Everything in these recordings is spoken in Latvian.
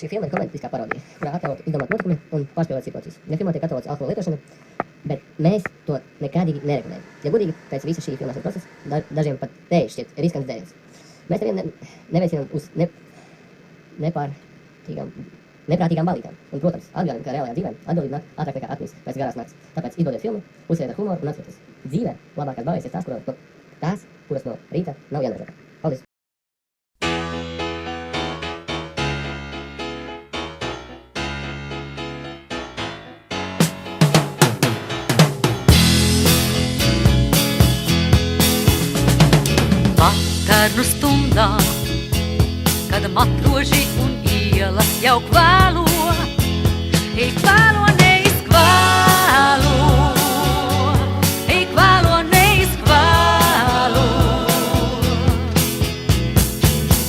Šī filma ir komēdiskā parodija, kurā attēlot izdomāt notikumi un pārspīlēt situācijas. Ja filmā tiek attēlots alkohola lietošana, bet mēs to nekādīgi neregulējam. Ja godīgi, pēc visa šī filmēšanas procesa dažiem pat tējas šķiet riskants dzēriens. Mēs nevienu neveicinām uz neprātīgām balītām. Un, protams, atgādinām, ka reālajā dzīvē atbildība nāk ātrāk nekā akmens pēc garās nakts. Tāpēc izbaudiet filmu, uzsveriet ar humoru un atcerieties. Dzīvē labākās balītes ir tās, kuras no rīta nav jānožēlo. Paldies! Vakarnu stundā, kad matroži un ielas jau kvēlo, neizkvēlo, neizkvēlo.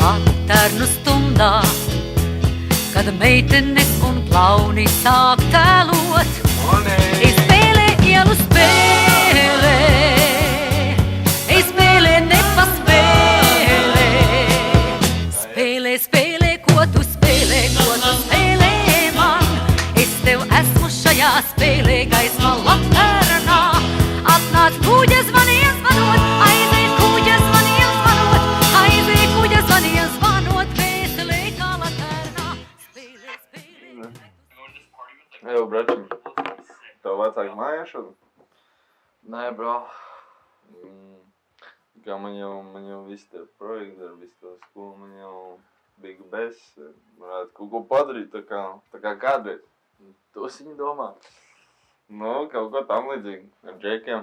Vakarnu stundā, kad meitene un plauni sāk tēlot, spēlē ielu spēlē. Spēlē gaisma lanternā, atnāc kuģa zvanien zvanot, aizēj kuģa zvanien zvanot, aizēj kuģa zvanien zvanot, vēselē kā lanternā. Spēlē. Evo, bračim, tev vecāki mājāšana? Nē, bro. Kā man jau visi tie projekti, visi to skolu, man jau bija bez, varētu kaut ko padarīt, tā kā kādreiz. Tusiņi domā? Nu, kaut ko tam līdzīgi, ar džekiem.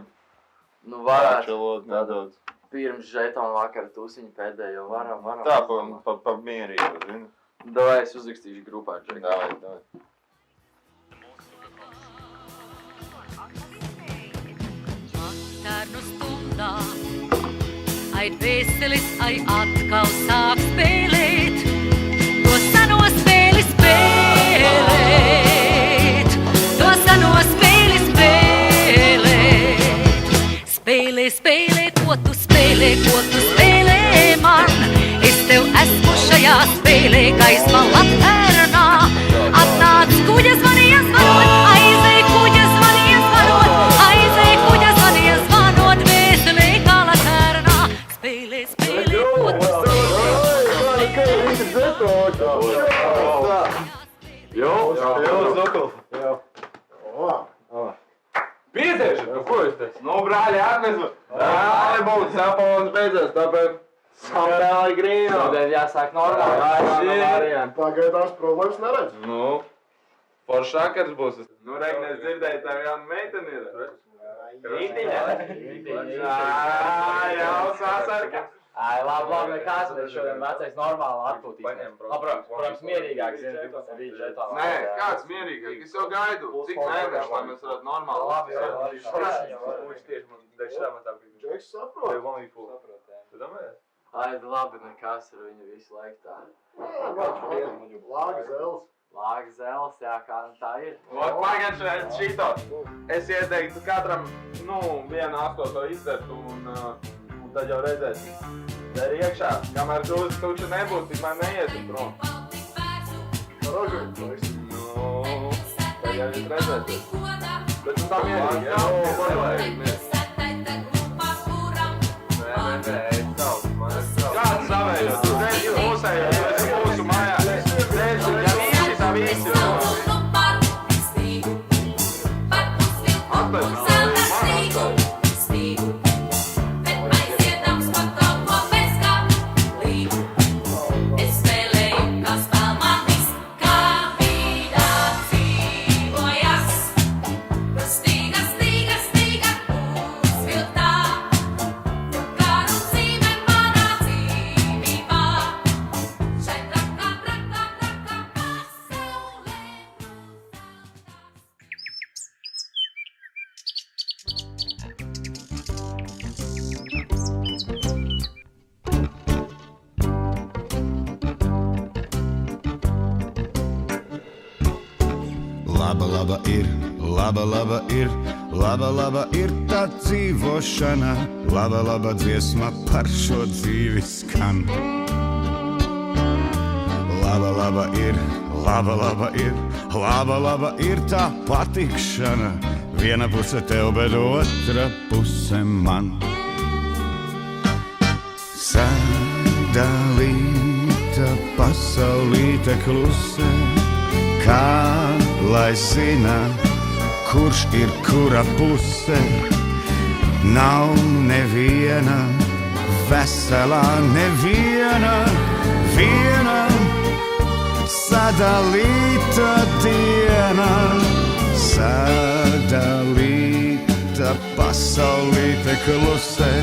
Nu, varētu. Čelot nedaudz. Pirms žetona vakara tusiņi pēdējo varam. Tā, pa mierību, zini? Davai, es uzrakstīšu grupā džekiem. Davai. Vakarnu stundā, ai dvēseles, ai atkal sāk spēlēt, to seno spēli spēlēt. Spēlē, ko tu spēlē man. Es tev esmu šajā spēlē, gaisma lanternā. Atnāc kuģa zvanien zvanot, aizēj kuģa zvanien zvanot, aizēj kuģa zvanien zvanot, vēselē kā lanternā. Spēlē, ko tu Piesēši, nu ko es teicu? Nu, brāļi, atnesu. Brāļi, būtu sapauns beidzās, tāpēc sampēlai grīnā. Šodien jāsāk normāli. Pagaidās problēmas neredz. Nu, foršs sakars būs. Nu, Regnēs dzirdēja, tev jauna meitene ir. Rītiņa. Jau sasarka. Ai, labi, nekās, bet šodien vecais normāli atpūtīsimies. Protams, mierīgāk, zini, rīt žetālā. Nē, kāds mierīgāk? Es jau gaidu, cik mēneši, lai mēs varētu normāli. Labi. Džeks saprot. Tu domājies? Ai, labi, nekās ar viņu visu laiku tā. Lāga zels. Lāga zels, jā, kā nu tā ir. Pagaidši šito. Es ieteiktu katram, vienu astoto izdzert un tad jau redzēsim. Der iekšā, kamēr dūzes tukša nebūs, tikmēr neiesim prom. Rožuļi, plaisi. Tad jau jūs redzēsiet. Bet tu tā mierīgi, jā? Nē, kāds savējo? Tu redzi mūsējo, redzi mūsu mājā. Redzi, ja visi tā visi. Laba ir tā dzīvošana, laba dziesma par šo dzīvi skan. Laba laba, laba ir tā patikšana. Viena puse tev, bet otra puse man. Sadalīta pasaulīte klusē, kā lai zina, kurš ir kura puse. Nav neviena veselā, neviena, viena sadalīta diena. Sadalīta pasaulīte klusē,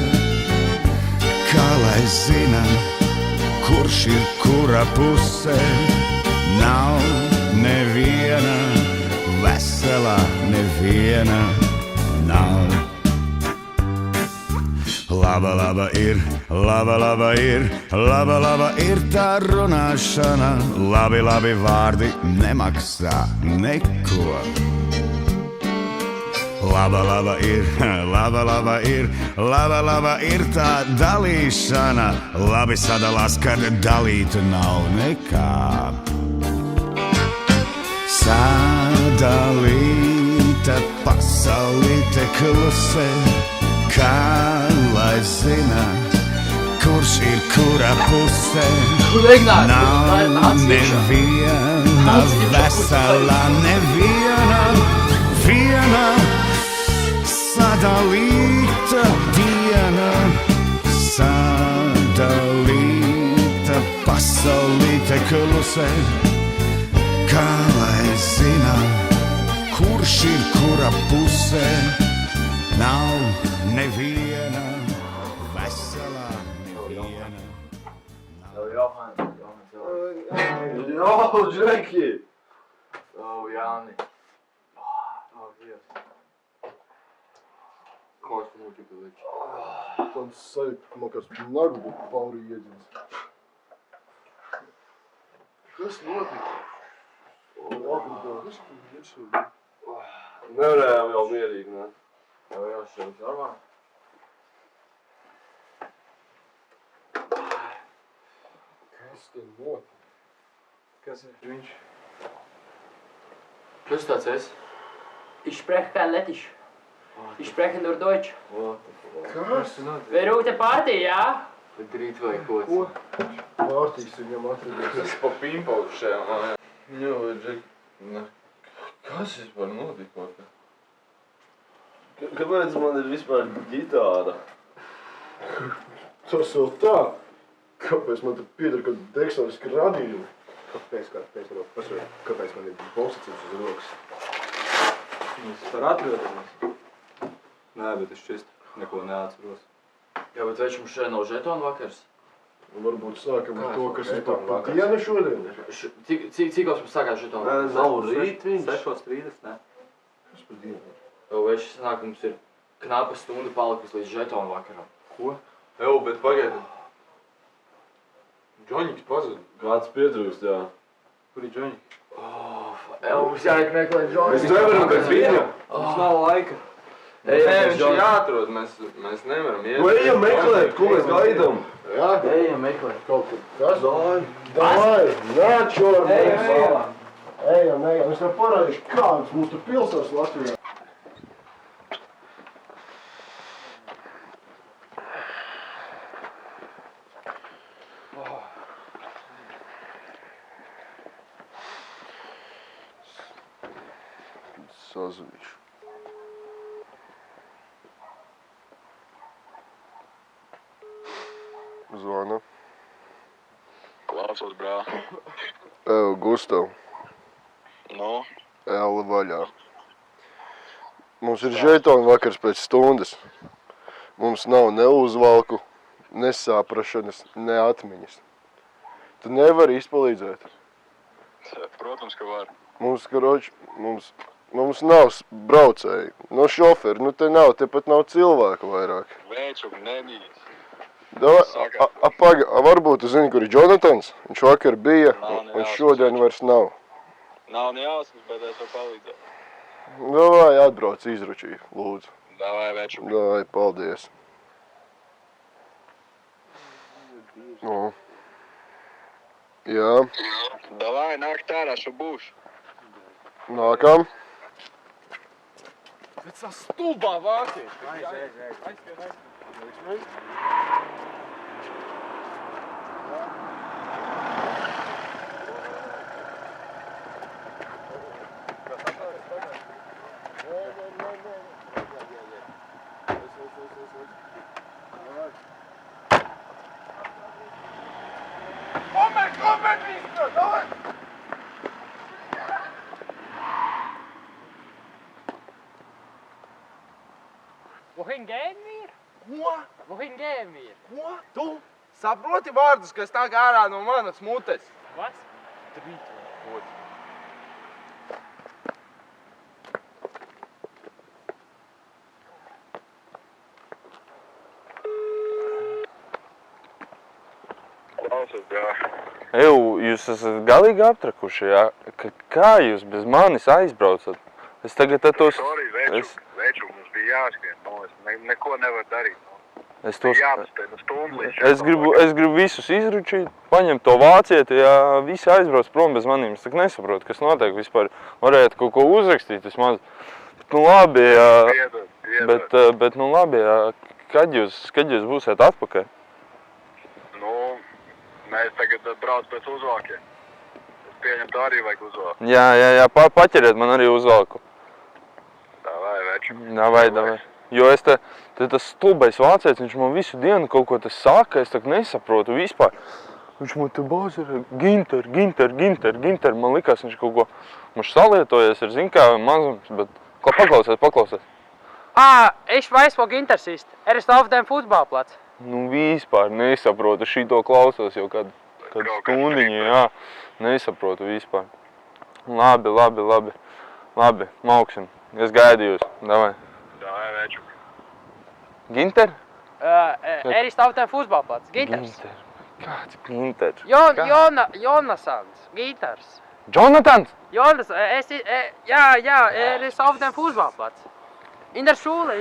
kā lai zina, kurš ir kura puse. Nav neviena veselā, neviena nav. Laba, laba ir, laba ir, laba ir tā runāšana. Labi, labi vārdi nemaksā neko. Laba ir, laba ir tā dalīšana. Labi sadalās, kad dalīta nav nekā. Sadalīta pasaulīte klusē, kā lai zina, kurš ir kura pusē. Nav neviena veselā, neviena, viena sadalīta diena. Sadalīta pasaulīte klusē, kā lai zina, kurš ir kura pusē. Nav neviena veselā, neviena. Jo, Džeki! Jāni. Kāds tu noķipi veči? Tāds sajūta, ka man kāds nagu būtu pauri iedzins. Kas notika? Labi, kas tu iečēji? Nevarējām jau mierīgi, ne? Jā, šeit normāli. Kas te notika? Kas ir viņš? Kas tāds esi? Ich spreche kein Lettisch. Ich spreche nur Deutsch. Kas? Wer rūta partija, jā? Drīt vai kods. Ko? Vārtīgs viņam atradies. Tas pa pimpaušajām, man jā. Jo, Džek, kas vispār notika? Kāpēc man ir vispār ģitāra? Tas vēl tā. Kāpēc man te pieder, ka deksauriski radījumi? Kāpēc man ir balsacības uz rokas? Mēs par atvedamies. Nē, bet es šķist neko neatceros. Jā, bet veči mums šeit nav žetonu vakars. Varbūt sākam ar to, kas ir pa vakars? dienu šodien. Cikos mums sākās žetonu vakars? Nav rīt viņš. 6:30, ne? Kas par dienu? Jau veči sanāk, mums ir knapa stunda palikusi līdz žetonu vakaram. Ko? Jau, bet pagaidi. Džoņiks pazud. Kāds pietrūkst, jā. Kur ir Džoņi? Jau, mums jāiet meklēt Džoni. Mēs nevaram bez viņa. Mums nav laika. Nē, viņš ir jāatrod, mēs nevaram iet. Ko ejam meklēt? Ko mēs gaidām? Jā? Ejam meklēt. Kaut kur. Kas? Dai! Nāc šodien! Ejam. Es tev parādīšu, kādas mums tur pilsēs Latvijā. Sazvanīšu. Zvana. Klausos, brā. Gustav. Nu? Ēla vaļā. Mums ir žetonu vakars pēc stundas. Mums nav ne uzvalku, ne saprašanas, ne atmiņas. Tu nevari izpalīdzēt. Protams, ka var. Mums nav braucēji, no šoferi, nu te pat nav cilvēku vairāk. Vēču, nebija. Varbūt tu zini, kur ir Jonatans? Viņš vakar bija, un šodien vairs nav. Nav ne jāskas, bet es varu palīdzēt. Davai, atbrauc izručī, lūdzu. Davai, vēču. Davai, paldies. Jā. Davai, nāk tērā, šo būšu. Nākam. Bet tas stulbā vācies. Komm, Mister, давай! Wohin gehen wir? Ko? Wohin gehen wir? Ko? Tu saproti vārdus, kas nāk ārā no manas mutes? Was? Trīt. Klausos, jā. Eju, jūs esat galīgi aptrakuši, jā? Kā jūs bez manis aizbraucat? Es tagad tos... Sorry, veču, mums bija jāskrien, es neko nevar darīt. Es tos... Jāpaspēj no stundu līdz Es gribu visus izručīt, paņemt to vācieti, ja visi aizbrauc prom bez manīm. Es tak nesaprotu, kas notiek vispār. Varētu kaut ko uzrakstīt vismaz. Nu labi, jā. Bet nu labi, jā. Kad jūs būsiet atpakaļ? Nu, mēs tagad brauc pēc uzvalkiem. Es pieņemtu arī vajag uzvalku. Jā, paķeriet man arī uzvalku. Davai, veču. Davai. Jo es tas stulbais vācietis, viņš man visu dienu kaut ko te saka, es tak nesaprotu vispār. Viņš man te bāzera Ginter. Man likās, viņš kaut ko mums salietojies ar zin kā mazums, bet paklausies. Ich weiß, wo Ginters ist. Ist auf dem Fußballplatz. Nu vispār nesaprotu, šito klausos jau kādu stundiņu, jā. Nesaprotu vispār. Labi, mauksim. Es gaidu jūs. Davai. Davai, veču. Ginter? Ist auf dem Fußballplatz. Ginters. Ginter. Kāds Ginter? Jonasans. Ginters. Jonatans? Jonas, ist auf dem Fußballplatz. In der Schule.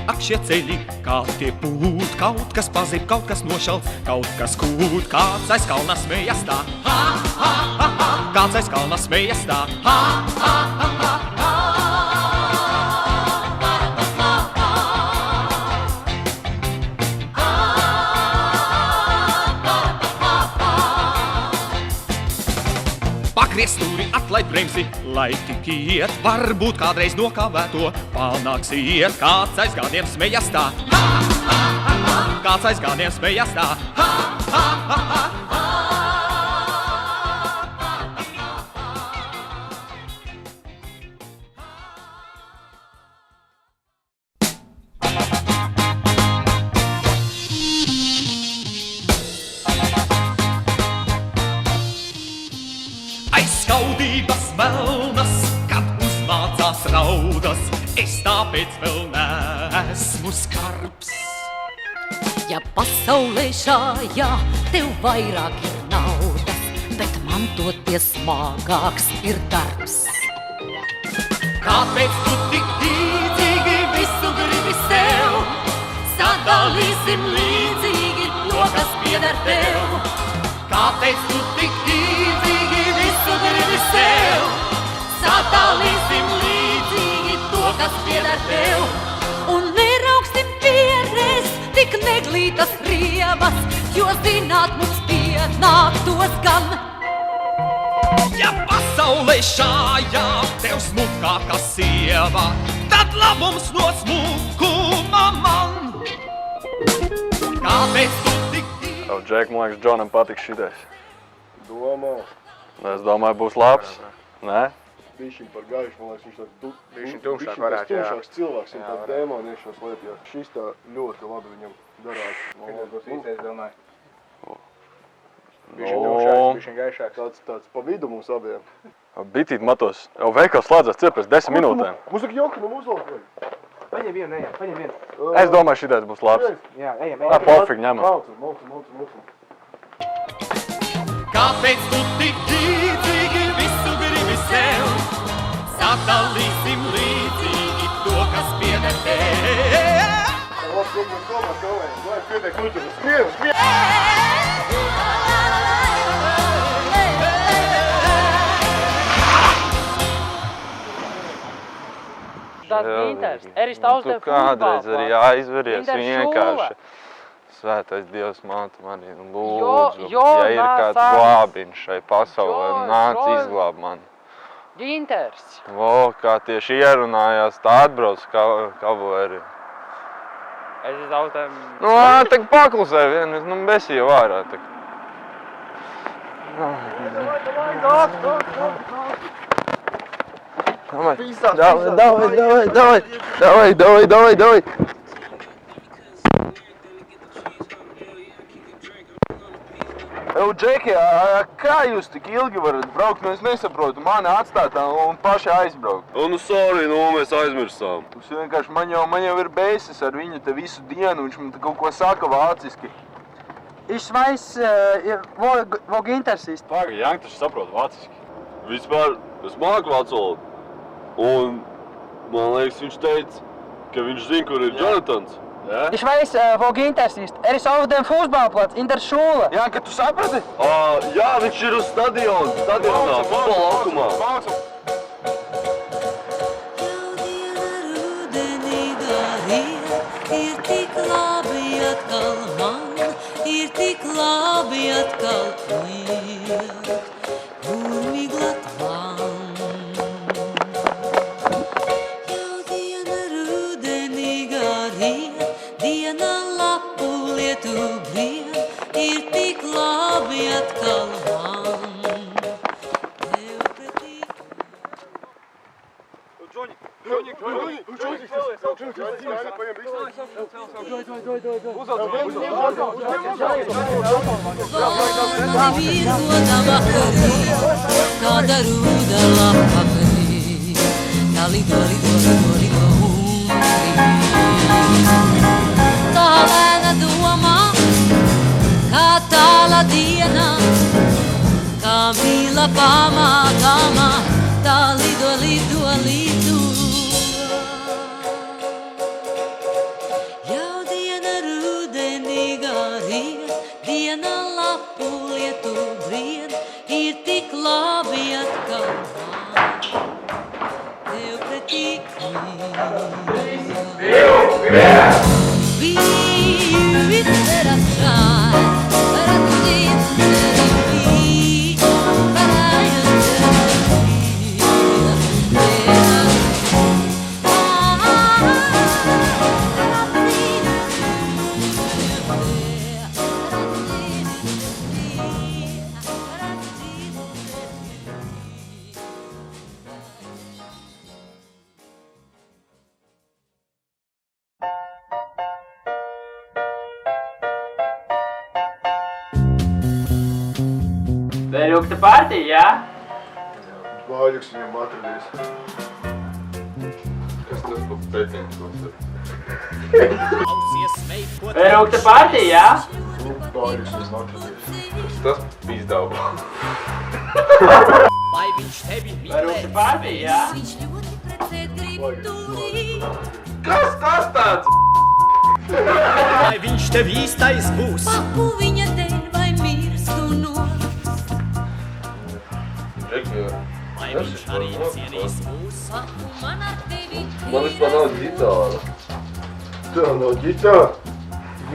Ak šie ceļi, kā tie pūt, kaut kas pazib, kaut kas nošalts, kaut kas kūt, kāds aiz kalna smejas tā, kāds aiz kalna smejas tā, Pakries stūri, atlaid bremsi, lai tik iet, varbūt kādreiz nokavēto panāksiet, kāds aiz gādiem smejas tā, kāds aiz gādiem smejas tā, Aizskaudības melnas, kad uzmācās raudas, es tāpēc vēl neesmu skarbs. Ja pasaulē šājā tev vairāk ir naudas, bet man toties smagāks ir darbs. Kāpēc tu tik tīdzīgi visu gribi sev? Sadalīsim līdzīgi to, kas pieder tev. Kāpēc tu tik tīdzīgi visu gribi sev? Sadalīsim līdzīgi to, kas pieder tev. Un nerauksim pierēs tik neglītas riebas, jo zināt mums pienāktos gan. Ja pasaulē šājā tev smukākā sieva, tad labums no smukuma man. Kāpēc tu tik Tev, Džek, man liekas, Džonam patiks šitais. Domā. Es domāju, būs labs. Nē? Bišķiņ par gaišu, man liekas, viņš tāds Bišķiņ tumšāk varētu, jā. tumšāks cilvēks, un tāds dēmoni iešos lietjās. Šis tā ļoti labi viņam darās. Būs īstais, domāju. Bišķiņ Bišķiņ gaišāks. Tāds pa vidu mums abiem. Bitīt matos. Jau veikals slēdzās pēc 10 minūtēm. Mums tik jauki, uzvalk vajag. Paņem vienu, ejam, paņem vienu. Es domāju, šitais būs labs. Jā, ejam. Pofīgi, ņemam. Multu. Kāpēc tu tik tīdzīgi visu gribi sev? Sadalīsim līdzīgi to, kas pieder tev. Tas Ginters, Eris taustē Tu kādreiz arī aizveries vienkārši. Svētais Dievs, Māte Marija, lūdzu, ja ir kāds glābiņš šai pasaulē, nāc izglāb mani. Ginters. Kā tieši ierunājās, tā atbrauc kaveri. Es taustēm... Tak paklusē vienu, besīju vārā. Давай. Džeki, kā jūs tik ilgi varat braukt? Es nesaprotu, mani atstāt un paši aizbraukt. Sorry, mēs aizmirsām. Tas vienkārši man jau ir beisis ar viņu te visu dienu, viņš man kaut ko saka vāciski. Ich weiß, wo Ginters ist. Paga, Jank taču saprot vāciski. Vispār, es māku vācu valodu. Un, man liekas, viņš teica, ka viņš zina, kur ir Jonathans. Ich weiß, wo Ginters ist. Ist auf dem Fußballplatz, in der Schule. Janka, tu saprati? Jā, viņš ir uz stadionā, futbola laukumā. Ir tik labi atkal man, ir tik labi atkal iet, un miglat man. Jau diena rudenīgā riet, diena lapu lietu brien, ir tik labi atkal man. Tev pretī. Virgoda vakarī, kāda rūda lapakarī, tā lido tā lēna doma, kā tāla diena, kā mīla pamātāma, tā lido. Jau diena rudenīgā riet, diena lapu lietu brien, ir tik labi atkal man, tev pretī Vērukta partija, jā? Bāļuks viņam atradīs. Kas tas pa pētījums mums ir? Vērukta partija, jā? Bāļuks viņam atradīs. Kas tas pīzdauba? Vērukta partija, jā? Kas tas tāds? Vai viņš tev īstais būs? Paku viņa dēļ vai mirstu no. Vai viņš arī cienīs mūs? Paku man ar tevi. Man vispār nav ģitāra. Tev nav ģitāra?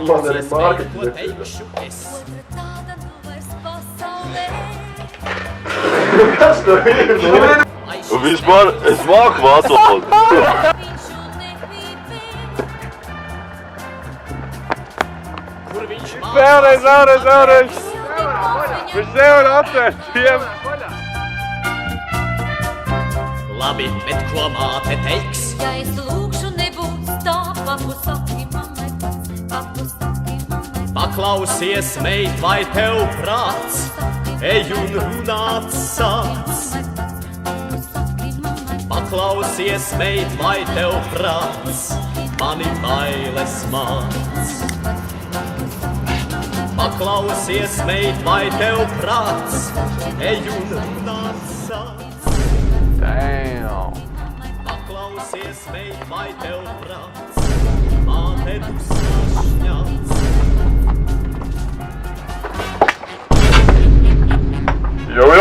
Man arī mārkeķi teikšu es. Tāda nu vairs pasaulē. Kas tev ir? Vispār es māku vācu valodu. Vēlreiz! Viņš nevar atvērt tiem! Labi, bet ko māte teiks? Ja es lūkšu nebūs tā, paku saki mammai pats, paku saki mammai. Paklausies, meit, vai tev prāts, ej un runāt sāc. Paklausies, meit, vai tev prāts, mani bailes māc. Paklausies, meit, vai tev prāts, ej un runāt sāc. Damn. Paklausies, meit, vai tev prāts, māte dusmās šņāc. Jo,